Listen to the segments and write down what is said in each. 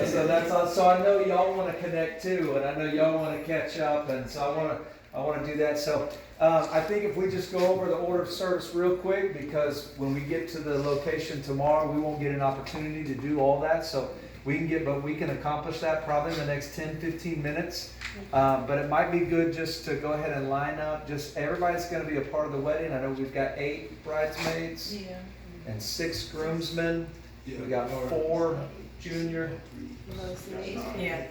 so that's all. So I know y'all want to connect too, and I know y'all want to catch up, and so I want to do that. So I think if we just go over the order of service real quick, because when we get to the location tomorrow, we won't get an opportunity to do all that. So we can accomplish that probably in the next 10, 15 minutes. But it might be good just to go ahead and line up. Just everybody's going to be a part of the wedding. I know we've got 8 bridesmaids and 6 groomsmen. We got 4 junior. Yeah.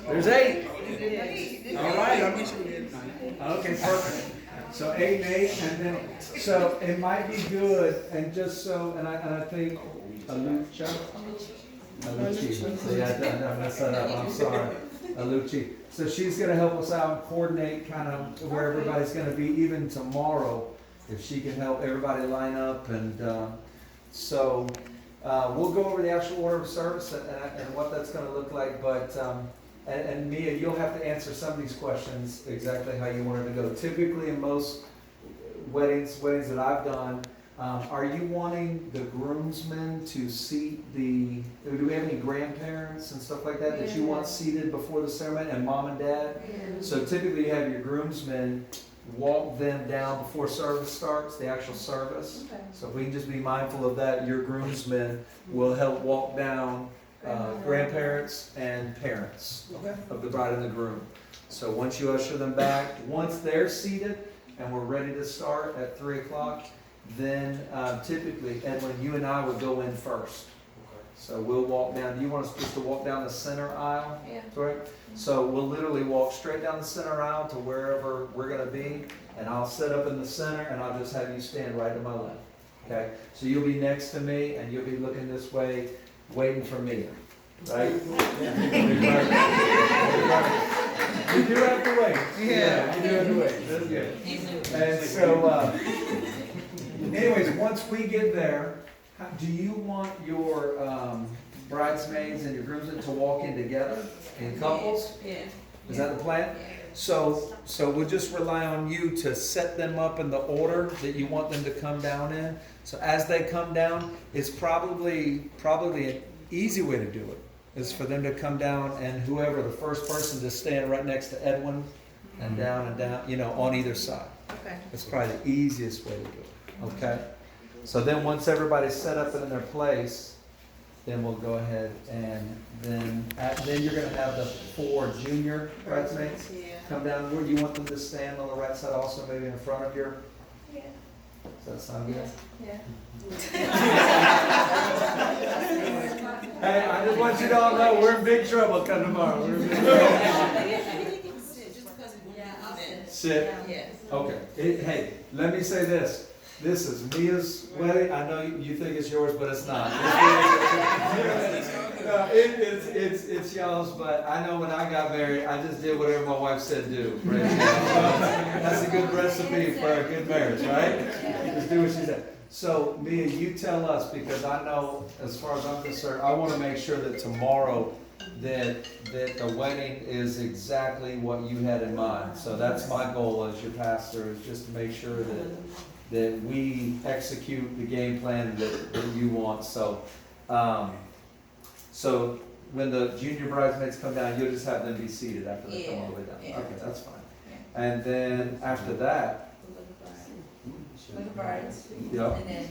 There's 8. All right. Okay, perfect. So 8 and 8, and then so it might be good, and just so, and I think Aluchi. See, I messed that up. I'm sorry, Aluchi. So she's going to help us out and coordinate kind of where everybody's going to be, even tomorrow, if she can help everybody line up. And so we'll go over the actual order of service and what that's going to look like. But and Mia, you'll have to answer some of these questions exactly how you want it to go. Typically, in most weddings that I've done, are you wanting the groomsmen to seat do we have any grandparents and stuff like that you want seated before the ceremony, and mom and dad? So typically you have your groomsmen walk them down before service starts, the actual service. So if we can just be mindful of that, your groomsmen will help walk down grandparents and parents of the bride and the groom. So once you usher them back, once they're seated and we're ready to start at 3 o'clock, then typically, Edwin, you and I would go in first. So we'll walk down. Do you want us just to walk down the center aisle? Yeah. Right? So we'll literally walk straight down the center aisle to wherever we're going to be, and I'll set up in the center, and I'll just have you stand right to my left. Okay? So you'll be next to me, and you'll be looking this way, waiting for me. Right? You do have to wait. Yeah, you do have to wait. That's good. And so, anyways, once we get there, do you want your bridesmaids and your groomsmen to walk in together in couples? Yeah. Is that the plan? So we'll just rely on you to set them up in the order that you want them to come down in. So as they come down, it's probably an easy way to do it is for them to come down, and whoever the first person to stand right next to Edwin and down, on either side. Okay. It's probably the easiest way to do it. Okay? So then once everybody's set up in their place, then we'll go ahead and then you're going to have the 4 junior bridesmaids come down. Where do you want them to stand on the right side also, maybe in front of your? Yeah. Does that sound good? Yeah. Hey, I just want you to all know we're in big trouble come tomorrow. We're in big trouble. Sit. Yes. Okay. Hey, let me say this. This is Mia's wedding. I know you think it's yours, but it's not. It's y'all's, but I know when I got married, I just did whatever my wife said do. Right? That's a good recipe for a good marriage, right? Just do what she said. So, Mia, you tell us, because I know, as far as I'm concerned, I want to make sure that tomorrow that the wedding is exactly what you had in mind. So that's my goal as your pastor, is just to make sure that we execute the game plan that you want. So, so when the junior bridesmaids come down, you'll just have them be seated after they come all the way down. Yeah. Okay, that's fine. And then after that, Little brides. yeah, And then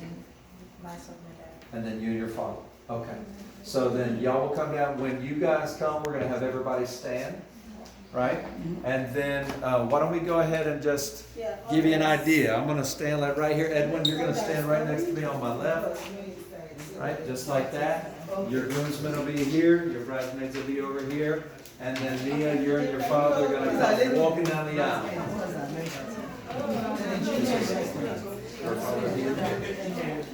myself and my dad. and then you and your father. Okay. So then y'all will come down. When you guys come, we're going to have everybody stand, right? And then why don't we go ahead and just give you an idea. I'm going to stand like right here. Edwin, you're going to stand right next to me on my left. Right? Just like that. Your groomsmen will be here. Your bridesmaids will be over here. And then Mia, you and your father are going to come walking down the aisle. Her father here.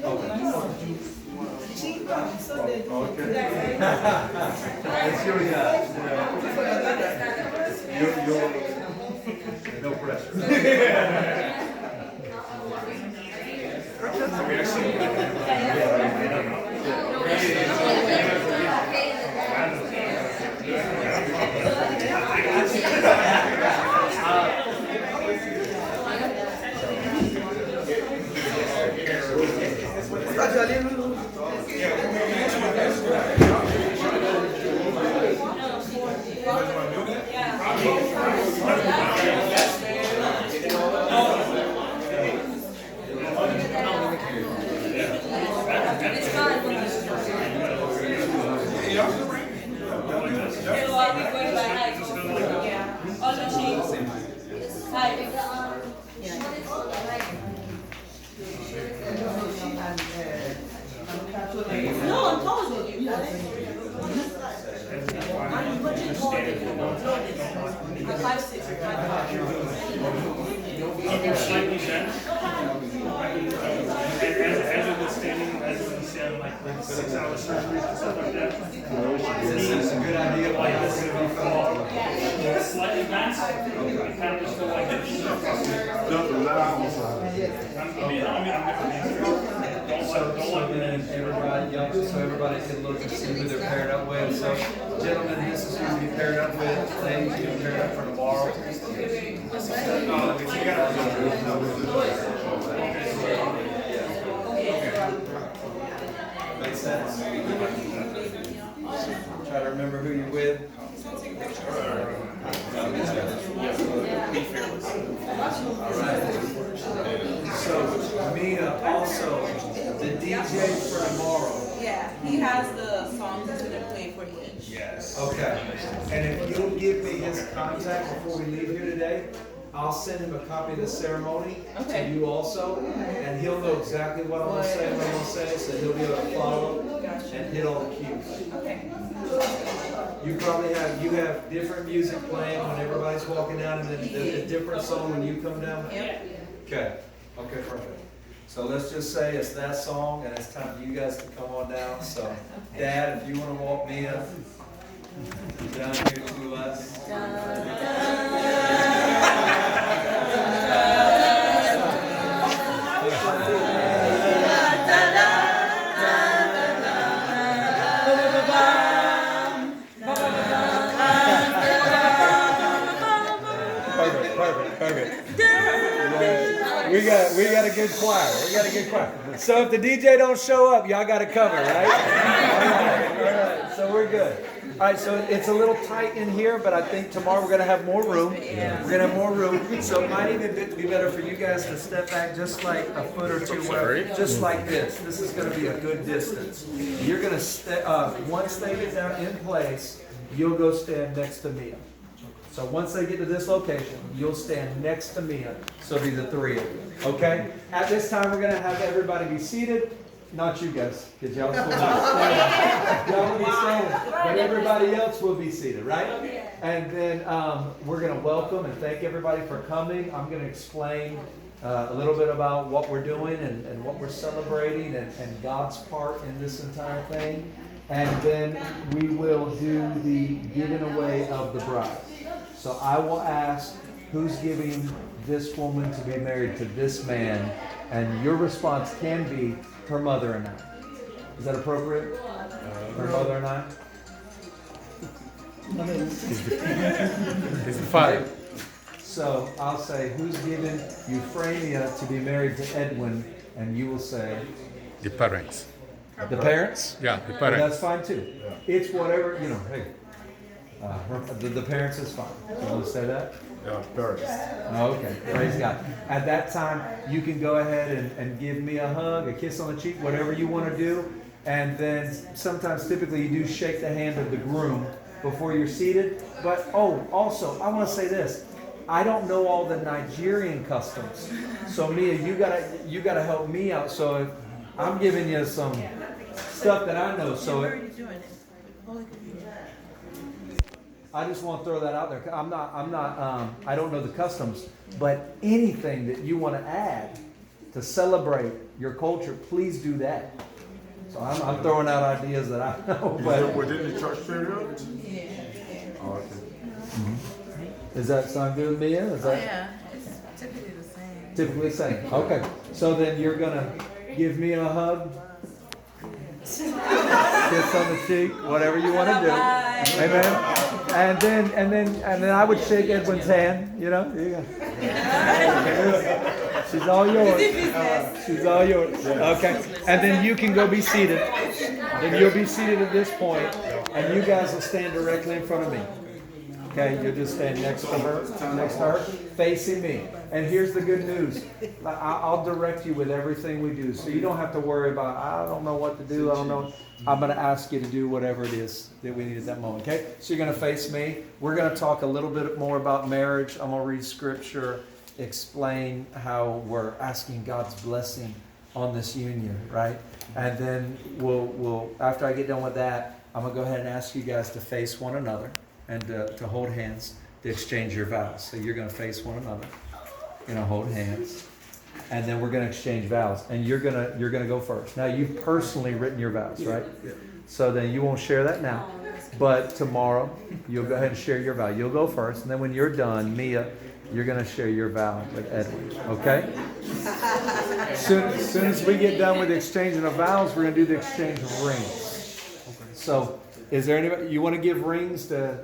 Okay. Let's see what we got. No pressure. Slightly bent. As it was standing, as it was standing, like 6 hours surgery and stuff like that. This is a good idea. Why not sit on the phone? Slightly bent. I kind of just feel like it's. So then everybody can look and see who they're paired up with. So, gentlemen, this is who you paired up with. Ladies, you're paired up for tomorrow. Makes sense? Try to remember who you're with. So, Mia, also, the DJ for tomorrow. Yeah, he has the songs he's gonna play for each. Yes. Okay. And if you'll give me his contact before we leave here today, I'll send him a copy of the ceremony to Okay. you also, and he'll know exactly what I'm gonna say, what I'm gonna say, so he'll be able to follow and hit all the cues. Okay. You probably have different music playing when everybody's walking down, and then a different song when you come down? Yep. Okay, okay, perfect. So let's just say it's that song, and it's time for you guys to come on down. So, Dad, if you wanna walk me up down here to us. Perfect. We got a good choir. So if the DJ don't show up, y'all got it covered, right? All right. So we're good. All right, so it's a little tight in here, but I think tomorrow we're gonna have more room. We're gonna have more room, so it might even be better for you guys to step back just like a foot or two, just like this. This is gonna be a good distance. You're gonna once they get down in place, you'll go stand next to Mia. So once they get to this location, you'll stand next to Mia. So it'll be the three of you. Okay? At this time, we're gonna have everybody be seated. Not you guys, because y'all will be standing. Y'all will be standing, but everybody else will be seated, right? And then we're gonna welcome and thank everybody for coming. I'm gonna explain a little bit about what we're doing and what we're celebrating and God's part in this entire thing. And then we will do the giving away of the bride. So I will ask who's giving this woman to be married to this man, and your response can be her mother and I. Is that appropriate? Her mother and I? He's the father. So I'll say, who's giving Euphramia to be married to Edwin, and you will say? The parents. The parents? Yeah, the Well, parents. that's fine too. It's whatever, hey. The parents is fine. You want to say that? Yeah, parents. Okay, praise God. At that time, you can go ahead and give me a hug, a kiss on the cheek, whatever you want to do. And then sometimes, typically, you do shake the hand of the groom before you're seated. But, also, I want to say this. I don't know all the Nigerian customs. So, Mia, you gotta help me out. So, if I'm giving you some stuff that I know. So, I just want to throw that out there. I don't know the customs, but anything that you want to add to celebrate your culture, please do that. So I'm throwing out ideas that I know. But within the church period? Yeah. Oh, okay. Does that sound good, Mia? Is that Yeah, it's typically the same. typically the same? Okay. So then you're gonna give me a hug, kiss on the cheek, whatever you want to do. Amen. And then I would shake Edwin's hand. You know. She's all yours. She's all yours. Okay. And then you can go be seated. Then you'll be seated at this point, and you guys will stand directly in front of me. Okay, you'll just stand next to her, facing me. And here's the good news. I'll direct you with everything we do. So you don't have to worry about, I don't know what to do, I don't know. I'm going to ask you to do whatever it is that we need at that moment, okay? So you're going to face me. We're going to talk a little bit more about marriage. I'm going to read scripture, explain how we're asking God's blessing on this union, right? And then we'll after I get done with that, I'm going to go ahead and ask you guys to face one another and to hold hands, to exchange your vows. So you're going to face one another. You're going to hold hands. And then we're going to exchange vows. And you're going to go first. Now, you've personally written your vows, right? Yeah. So then you won't share that now. But tomorrow, you'll go ahead and share your vow. You'll go first. And then when you're done, Mia, you're going to share your vow with Edwin. Okay? As soon as we get done with the exchanging of vows, we're going to do the exchange of rings. So, is there anybody, you want to give rings to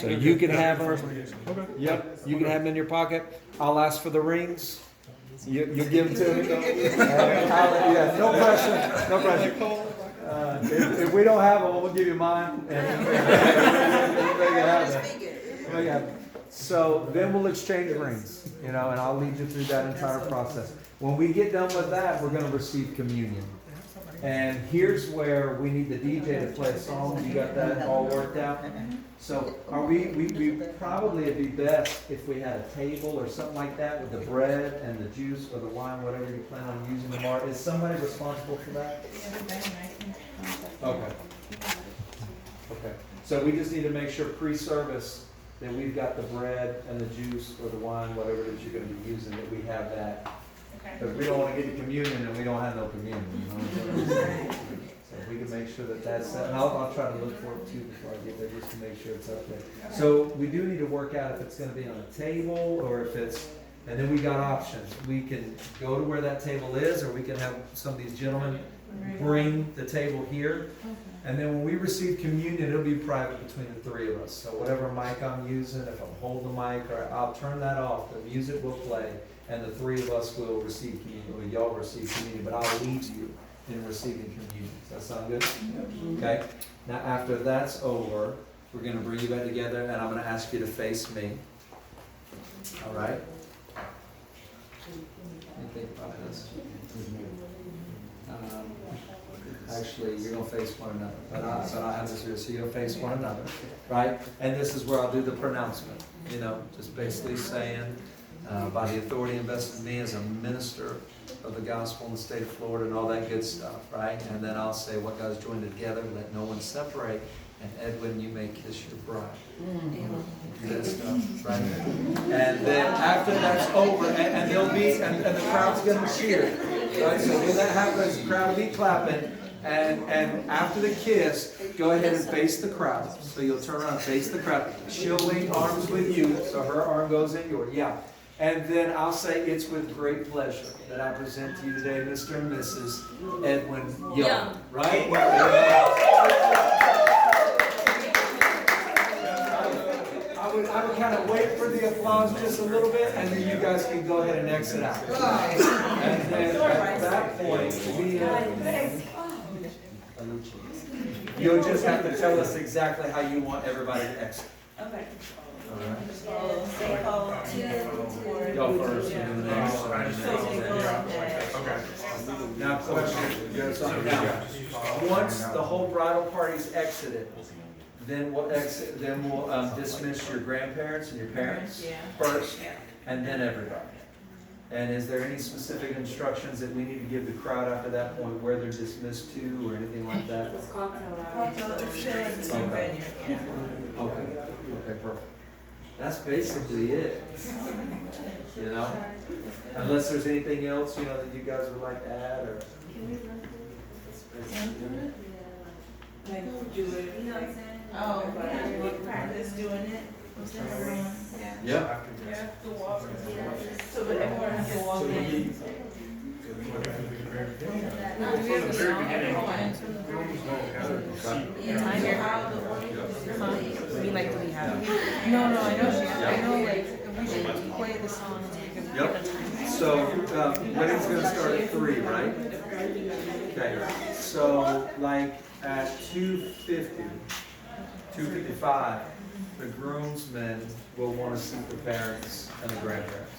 so you can have them. Yep, you can have them in your pocket. I'll ask for the rings. You give them to me. Yeah, no pressure. No pressure. If we don't have them, we'll give you mine. So then we'll exchange rings, and I'll lead you through that entire process. When we get done with that, we're going to receive communion. And here's where we need the DJ to play a song. You got that all worked out? So we probably it'd be best if we had a table or something like that with the bread and the juice or the wine, whatever you plan on using tomorrow. Is somebody responsible for that? Okay. Okay. So we just need to make sure pre-service that we've got the bread and the juice or the wine, whatever it is you're going to be using, that we have that. Because we don't want to get to communion and we don't have no communion. So if we can make sure that that's set. And I'll try to look for it too before I get there, just to make sure it's up there. So we do need to work out if it's going to be on a table or if it's, and then we got options. We can go to where that table is, or we can have some of these gentlemen bring the table here. And then when we receive communion, it'll be private between the three of us. So whatever mic I'm using, if I'm holding the mic, or I'll turn that off, the music will play. And the three of us will receive communion, or y'all receive communion, but I'll lead you in receiving communion. Does that sound good? Okay. Now, after that's over, we're going to bring you back together, and I'm going to ask you to face me. All right? Let me think about this. Actually, you're going to face one another. But I have this here, so you're going to face one another. Right? And this is where I'll do the pronouncement. Just basically saying, by the authority invested in me as a minister of the gospel in the state of Florida and all that good stuff, right? And then I'll say, what God's joined together, let no one separate. And Edwin, you may kiss your bride. Do that stuff, right? And then after that's over, and there'll be, and the crowd's going to cheer, right? So when that happens, the crowd will be clapping. And after the kiss, go ahead and face the crowd. So you'll turn around and face the crowd. She'll link arms with you, so her arm goes in yours. Yeah. And then I'll say, it's with great pleasure that I present to you today Mr. and Mrs. Edwin Young. Right? I would kind of wait for the applause just a little bit, and then you guys can go ahead and exit out. And then at that point, you'll just have to tell us exactly how you want everybody to exit. Okay. All right. Go first. Now, question. Now, once the whole bridal party's exited, then we'll dismiss your grandparents and your parents first, and then everybody. And is there any specific instructions that we need to give the crowd after that point, where they're dismissed to, or anything like that? Okay. Okay, perfect. That's basically it. Unless there's anything else, that you guys would like to add, or. Like do it. You know what I'm saying? Oh, practice doing it. Yeah. So that everyone has to walk in. No, I know, like, we should play the song. Yep. wedding's gonna start at 3, right? Okay, so like at 2:50, 2:55, the groomsmen will wanna see the parents and the grandparents.